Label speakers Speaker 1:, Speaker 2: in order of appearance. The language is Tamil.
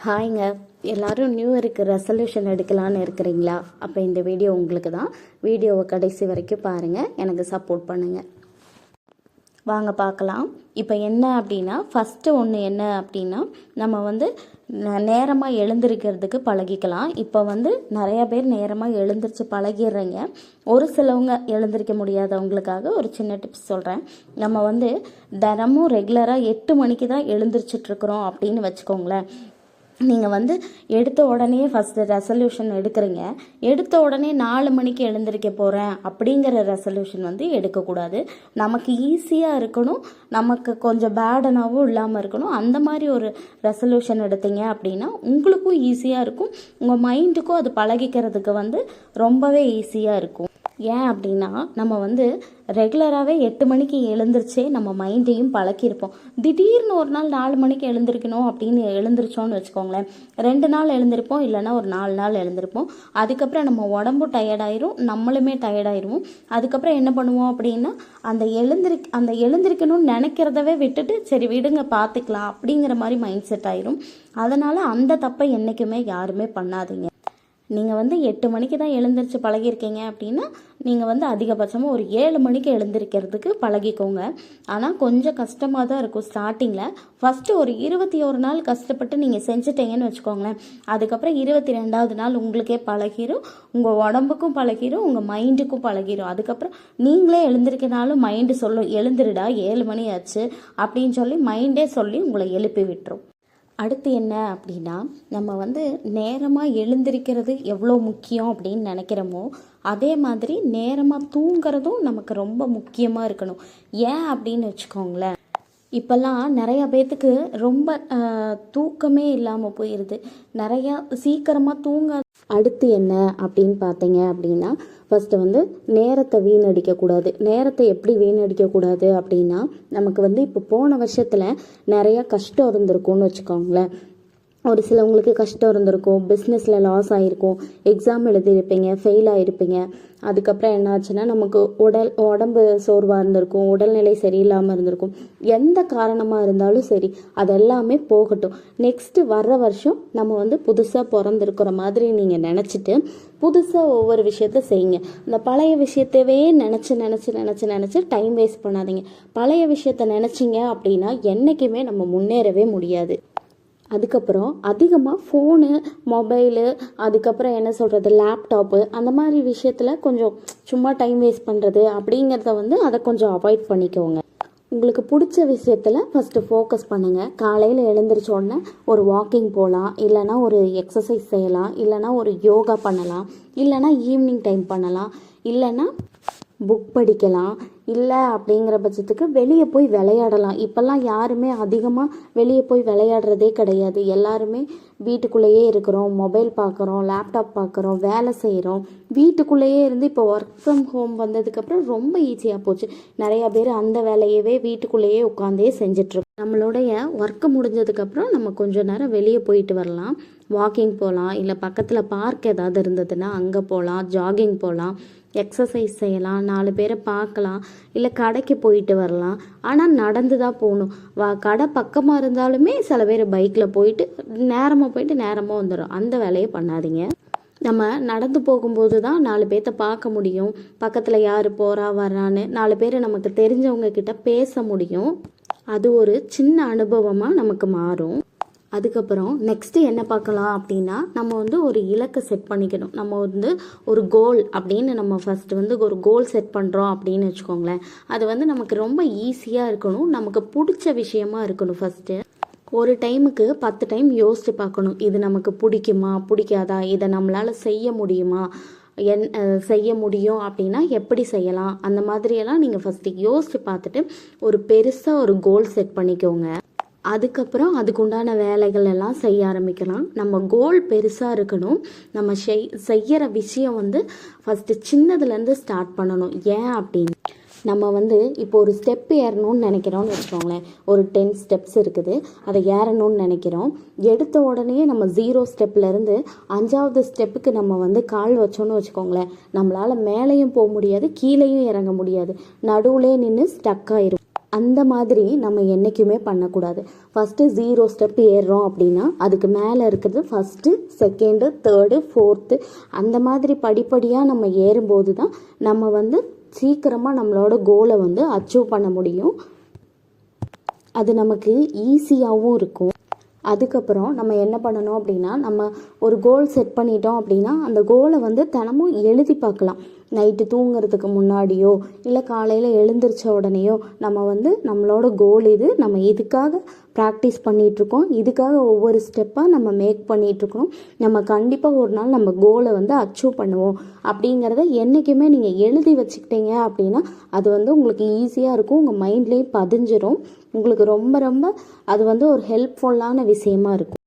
Speaker 1: ஹாய்ங்க. எல்லோரும் நியூ இயருக்கு ரெசல்யூஷன் எடுக்கலான்னு இருக்கிறீங்களா? அப்போ இந்த வீடியோ உங்களுக்கு தான். வீடியோவை கடைசி வரைக்கும் பாருங்கள், எனக்கு சப்போர்ட் பண்ணுங்கள். வாங்க பார்க்கலாம். இப்போ என்ன அப்படின்னா, ஃபஸ்ட்டு ஒன்று என்ன அப்படின்னா, நம்ம நேரமாக எழுந்திருக்கிறதுக்கு பழகிக்கலாம். இப்போ நிறையா பேர் நேரமாக எழுந்திரிச்சு பழகிடுறீங்க. ஒரு சிலவங்க எழுந்திரிக்க முடியாதவங்களுக்காக ஒரு சின்ன டிப்ஸ் சொல்கிறேன். நம்ம தினமும் ரெகுலராக 8 மணிக்கு தான் எழுந்திரிச்சிட்ருக்குறோம் அப்படின்னு வச்சுக்கோங்களேன். நீங்கள் எடுத்த உடனே ஃபஸ்ட்டு ரெசல்யூஷன் எடுக்கிறீங்க. எடுத்த உடனே 4 மணிக்கு எழுந்திரிக்க போகிறேன் அப்படிங்கிற ரெசல்யூஷன் எடுக்கக்கூடாது. நமக்கு ஈஸியாக இருக்கணும், நமக்கு கொஞ்சம் பேடனாகவும் இல்லாமல் இருக்கணும். அந்த மாதிரி ஒரு ரெசல்யூஷன் எடுத்தீங்க அப்படின்னா உங்களுக்கும் ஈஸியாக இருக்கும், உங்கள் மைண்டுக்கும் அது பழகிக்கிறதுக்கு ரொம்பவே ஈஸியாக இருக்கும். ஏன் அப்படின்னா, நம்ம ரெகுலராகவே 8 மணிக்கு எழுந்திரிச்சே நம்ம மைண்டையும் பழக்கியிருப்போம். திடீர்னு ஒரு நாள் 4 மணிக்கு எழுந்திருக்கணும் அப்படின்னு எழுந்திரிச்சோன்னு வச்சுக்கோங்களேன். 2 நாள் எழுந்திருப்போம், இல்லைன்னா ஒரு 4 நாள் எழுந்திருப்போம். அதுக்கப்புறம் நம்ம உடம்பும் டயர்டாயிரும், நம்மளுமே டயர்டாயிருவோம். அதுக்கப்புறம் என்ன பண்ணுவோம் அப்படின்னா, அந்த எழுந்திருக்கணும்னு நினைக்கிறதவே விட்டுட்டு சரி விடுங்க பார்த்துக்கலாம் அப்படிங்கிற மாதிரி மைண்ட் செட் ஆயிரும். அதனால் அந்த தப்பை என்றைக்குமே யாருமே பண்ணாதீங்க. நீங்கள் 8 மணிக்கு தான் எழுந்திரிச்சு பழகியிருக்கீங்க அப்படின்னா, நீங்கள் அதிகபட்சமாக ஒரு 7 மணிக்கு எழுந்திருக்கிறதுக்கு பழகிக்கோங்க. ஆனால் கொஞ்சம் கஷ்டமாக தான் இருக்கும் ஸ்டார்டிங்கில். ஃபஸ்ட்டு ஒரு 21 நாள் கஷ்டப்பட்டு நீங்கள் செஞ்சுட்டீங்கன்னு வச்சுக்கோங்களேன். அதுக்கப்புறம் 22வது நாள் உங்களுக்கே பழகிரும், உங்கள் உடம்புக்கும் பழகிரும், உங்கள் மைண்டுக்கும் பழகிரும். அதுக்கப்புறம் நீங்களே எழுந்திருக்கனாலும் மைண்டு சொல்லும், எழுந்திருடா 7 மணி ஆச்சு அப்படின்னு சொல்லி மைண்டே சொல்லி உங்களை எழுப்பி விட்டுரும். அடுத்து என்ன அப்படின்னா, நம்ம நேரமாக எழுந்திருக்கிறது எவ்வளோ முக்கியம் அப்படின்னு நினைக்கிறோமோ, அதே மாதிரி நேரமாக தூங்குறதும் நமக்கு ரொம்ப முக்கியமாக இருக்கணும். ஏன் அப்படின்னு வச்சுக்கோங்களேன், இப்போல்லாம் நிறையா பேர்த்துக்கு ரொம்ப தூக்கமே இல்லாமல் போயிடுது. நிறையா சீக்கிரமாக தூங்க. அடுத்து என்ன அப்படின்னு பார்த்தீங்க அப்படின்னா, ஃபஸ்ட்டு நேரத்தை வீணடிக்கக்கூடாது. நேரத்தை எப்படி வீணடிக்கக்கூடாது அப்படின்னா, நமக்கு இப்போ போன வருஷத்தில் நிறையா கஷ்டம் இருந்திருக்கும்னு வச்சுக்கோங்களேன். ஒரு சிலவங்களுக்கு கஷ்டம் இருந்திருக்கும், பிஸ்னஸில் லாஸ் ஆகிருக்கும், எக்ஸாம் எழுதியிருப்பீங்க, ஃபெயில் ஆகிருப்பீங்க. அதுக்கப்புறம் என்னாச்சுன்னா நமக்கு உடம்பு சோர்வாக இருந்திருக்கும், உடல்நிலை சரியில்லாமல் இருந்திருக்கும். எந்த காரணமாக இருந்தாலும் சரி, அதெல்லாமே போகட்டும். நெக்ஸ்ட்டு வர்ற வருஷம் நம்ம புதுசாக பிறந்திருக்கிற மாதிரி நீங்கள் நினச்சிட்டு புதுசாக ஒவ்வொரு விஷயத்த செய்யுங்க. இந்த பழைய விஷயத்தவே நினச்சி டைம் வேஸ்ட் பண்ணாதீங்க. பழைய விஷயத்த நினச்சிங்க அப்படின்னா என்றைக்குமே நம்ம முன்னேறவே முடியாது. அதுக்கப்புறம் அதிகமாக ஃபோனு, மொபைலு, அதுக்கப்புறம் என்ன சொல்கிறது, லேப்டாப்பு, அந்த மாதிரி விஷயத்தில் கொஞ்சம் சும்மா டைம் வேஸ்ட் பண்ணுறது அப்படிங்கிறத அதை கொஞ்சம் அவாய்ட் பண்ணிக்கோங்க. உங்களுக்கு பிடிச்ச விஷயத்தில் ஃபஸ்ட்டு ஃபோக்கஸ் பண்ணுங்கள். காலையில் எழுந்திரிச்சோடனே ஒரு வாக்கிங் போகலாம், இல்லைனா ஒரு எக்ஸசைஸ் செய்யலாம், இல்லைனா ஒரு யோகா பண்ணலாம், இல்லைனா ஈவினிங் டைம் பண்ணலாம், இல்லைனா புக் படிக்கலாம், இல்லை அப்படிங்கிற பட்சத்துக்கு வெளியே போய் விளையாடலாம். இப்போல்லாம் யாருமே அதிகமாக வெளியே போய் விளையாடுறதே கிடையாது. எல்லாருமே வீட்டுக்குள்ளேயே இருக்கிறோம், மொபைல் பார்க்குறோம், லேப்டாப் பார்க்குறோம், வேலை செய்கிறோம். வீட்டுக்குள்ளேயே இருந்து இப்போ ஒர்க் ஃப்ரம் ஹோம் வந்ததுக்கப்புறம் ரொம்ப ஈஸியாக போச்சு. நிறையா பேர் அந்த வேலையவே வீட்டுக்குள்ளேயே உட்காந்தே செஞ்சிட்ருக்கோம். நம்மளுடைய ஒர்க்கு முடிஞ்சதுக்கப்புறம் நம்ம கொஞ்சம் நேரம் வெளியே போயிட்டு வரலாம், வாக்கிங் போகலாம், இல்லை பக்கத்தில் பார்க் ஏதாவது இருந்ததுன்னா அங்கே போகலாம், ஜாகிங் போகலாம், எக்ஸசைஸ் செய்யலாம், 4 பேரை பார்க்கலாம், இல்லை கடைக்கு போயிட்டு வரலாம். ஆனால் நடந்து தான் போகணும். கடை பக்கமாக இருந்தாலுமே சில பேர் பைக்கில் போயிட்டு நேரமாக வந்துடும். அந்த வேலையை பண்ணாதீங்க. நம்ம நடந்து போகும்போது தான் 4 பேர்த்த பார்க்க முடியும், பக்கத்தில் யார் போகிறா வர்றான்னு 4 பேர் நமக்கு தெரிஞ்சவங்க கிட்ட பேச முடியும். அது ஒரு சின்ன அனுபவமாக நமக்கு மாறும். அதுக்கப்புறம் நெக்ஸ்ட்டு என்ன பார்க்கலாம் அப்படின்னா, நம்ம ஒரு இலக்கை செட் பண்ணிக்கணும். நம்ம ஒரு கோல் அப்படின்னு நம்ம ஃபஸ்ட்டு ஒரு கோல் செட் பண்ணுறோம் அப்படின்னு வச்சுக்கோங்களேன். அது நமக்கு ரொம்ப ஈஸியாக இருக்கணும், நமக்கு பிடிச்ச விஷயமா இருக்கணும். ஃபஸ்ட்டு ஒரு டைமுக்கு 10 டைம் யோசித்து பார்க்கணும், இது நமக்கு பிடிக்குமா பிடிக்காதா, இதை நம்மளால் செய்ய முடியுமா, செய்ய முடியும் அப்படின்னா எப்படி செய்யலாம், அந்த மாதிரியெல்லாம் நீங்கள் ஃபஸ்ட்டு யோசித்து பார்த்துட்டு ஒரு பெருசாக ஒரு கோல் செட் பண்ணிக்கோங்க. அதுக்கப்புறம் அதுக்குண்டான வேலைகள் எல்லாம் செய்ய ஆரம்பிக்கலாம். நம்ம கோல் பெருசாக இருக்கணும். நம்ம செய்கிற விஷயம் ஃபஸ்ட்டு சின்னதுலேருந்து ஸ்டார்ட் பண்ணணும். ஏன் அப்படின்னு, நம்ம இப்போ ஒரு ஸ்டெப் ஏறணும்னு நினைக்கிறோம்னு வச்சுக்கோங்களேன். ஒரு 10 ஸ்டெப்ஸ் இருக்குது, அதை ஏறணும்னு நினைக்கிறோம். எடுத்த உடனே நம்ம 0 ஸ்டெப்லேருந்து 5வது ஸ்டெப்புக்கு நம்ம கால் வச்சோன்னு வச்சுக்கோங்களேன். நம்மளால் மேலேயும் போக முடியாது, கீழேயும் இறங்க முடியாது, நடுவுலே நின்று ஸ்டக் ஆயிரும். அந்த மாதிரி நம்ம என்றைக்குமே பண்ணக்கூடாது. ஃபஸ்ட்டு 0 ஸ்டெப் ஏறுறோம் அப்படின்னா அதுக்கு மேலே இருக்கிறது ஃபஸ்ட்டு, செகண்டு, தேர்டு, ஃபோர்த்து அந்த மாதிரி படிப்படியாக நம்ம ஏறும்போது தான் நம்ம சீக்கிரமாக நம்மளோட கோலை அச்சீவ் பண்ண முடியும். அது நமக்கு ஈஸியாகவும் இருக்கும். அதுக்கப்புறம் நம்ம என்ன பண்ணணும் அப்படின்னா, நம்ம ஒரு கோல் செட் பண்ணிட்டோம் அப்படின்னா அந்த கோலை தினமும் எழுதி பார்க்கலாம். நைட்டு தூங்குறதுக்கு முன்னாடியோ இல்லை காலையில் எழுந்திரிச்ச உடனேயோ நம்ம நம்மளோட கோல் இது, நம்ம இதுக்காக ப்ராக்டிஸ் பண்ணிகிட்ருக்கோம், இதுக்காக ஒவ்வொரு ஸ்டெப்பாக நம்ம மேக் பண்ணிகிட்ருக்கணும், நம்ம கண்டிப்பாக ஒரு நாள் நம்ம கோலை அச்சீவ் பண்ணுவோம் அப்படிங்கிறத என்றைக்குமே நீங்கள் எழுதி வச்சுக்கிட்டீங்க அப்படின்னா அது உங்களுக்கு ஈஸியாக இருக்கும். உங்கள் மைண்ட்லேயும் பதிஞ்சிரும். உங்களுக்கு ரொம்ப ரொம்ப அது ஒரு ஹெல்ப்ஃபுல்லான விஷயமா இருக்கும்.